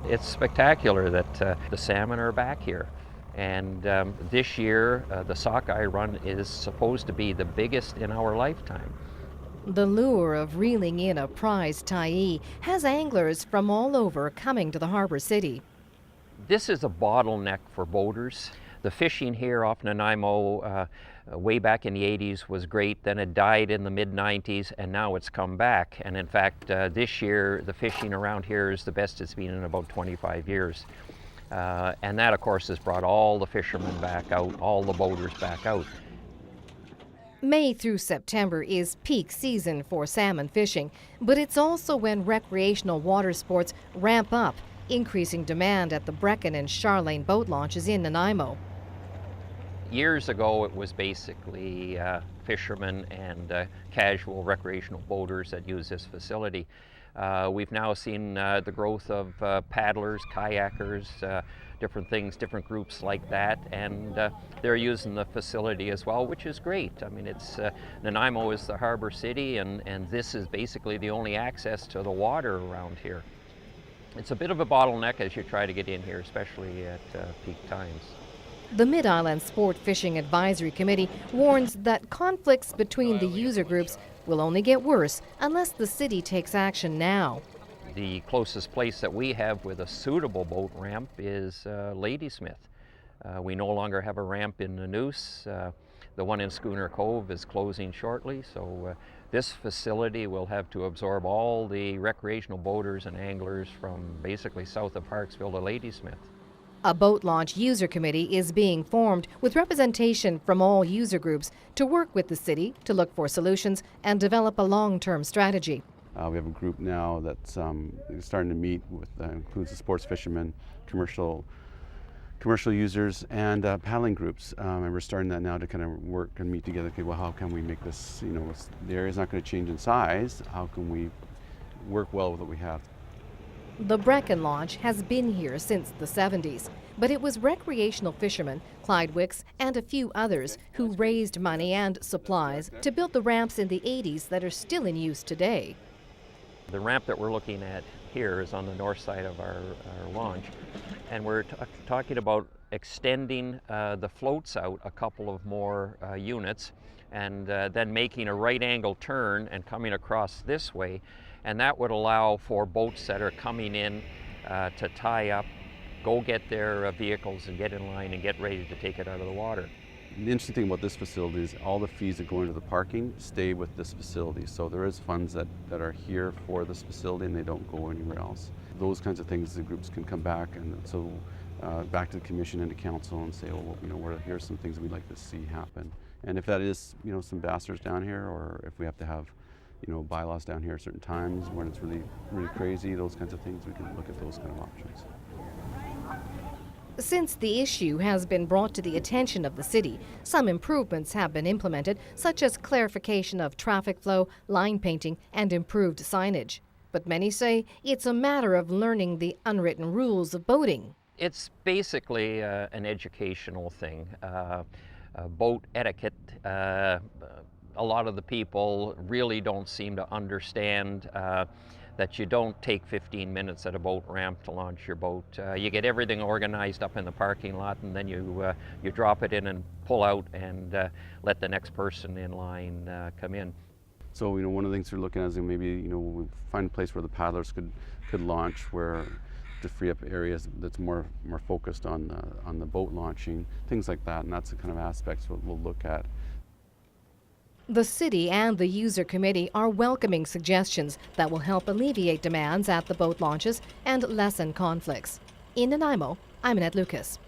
It's spectacular that the salmon are back here. And this year, the sockeye run is supposed to be the biggest in our lifetime. The lure of reeling in a prize tyee has anglers from all over coming to the harbor city. This is a bottleneck for boaters. The fishing here off Nanaimo way back in the 80s was great, then it died in the mid-90s, and now it's come back. And in fact, this year the fishing around here is the best it's been in about 25 years. And that, of course, has brought all the fishermen back out, all the boaters back out. May through September is peak season for salmon fishing, but it's also when recreational water sports ramp up, increasing demand at the Brecon and Charlene boat launches in Nanaimo. Years ago, it was basically fishermen and casual recreational boaters that use this facility. We've now seen the growth of paddlers, kayakers, different things, different groups like that, and they're using the facility as well, which is great. I mean, it's Nanaimo is the harbor city, and this is basically the only access to the water around here. It's a bit of a bottleneck as you try to get in here, especially at peak times. The Mid-Island Sport Fishing Advisory Committee warns that conflicts between the user groups will only get worse unless the city takes action now. The closest place that we have with a suitable boat ramp is Ladysmith. We no longer have a ramp in the Noose. The one in Schooner Cove is closing shortly, so this facility will have to absorb all the recreational boaters and anglers from basically south of Parksville to Ladysmith. A boat launch user committee is being formed with representation from all user groups to work with the city to look for solutions and develop a long-term strategy. We have a group now that's starting to meet with includes the sports fishermen, commercial users, and paddling groups. And we're starting that now to kind of work and meet together. Okay, well, how can we make this? You know, the area's not going to change in size. How can we work well with what we have? The Brecon launch has been here since the 70s, but it was recreational fishermen, Clyde, Wicks, and a few others who raised money and supplies to build the ramps in the 80s that are still in use today. The ramp that we're looking at here is on the north side of our launch, and we're talking about extending the floats out a couple of more units, and then making a right angle turn and coming across this way, and that would allow for boats that are coming in to tie up, go get their vehicles and get in line and get ready to take it out of the water. The interesting thing about this facility is all the fees that go into the parking stay with this facility. So there is funds that are here for this facility and they don't go anywhere else. Those kinds of things the groups can come back and so back to the commission and to council and say, well, you know, here's some things we'd like to see happen. And if that is, you know, some bastards down here, or if we have to have, you know, bylaws down here at certain times when it's really, really crazy, those kinds of things, we can look at those kind of options. Since the issue has been brought to the attention of the city, some improvements have been implemented, such as clarification of traffic flow, line painting, and improved signage. But many say it's a matter of learning the unwritten rules of boating. It's basically an educational thing. Boat etiquette, a lot of the people really don't seem to understand that you don't take 15 minutes at a boat ramp to launch your boat. You get everything organized up in the parking lot, and then you drop it in and pull out and let the next person in line come in. So, you know, one of the things we're looking at is maybe, you know, we find a place where the paddlers could launch, where to free up areas that's more focused on the boat launching, things like that, and that's the kind of aspects we'll look at. The city and the user committee are welcoming suggestions that will help alleviate demands at the boat launches and lessen conflicts. In Nanaimo, I'm Annette Lucas.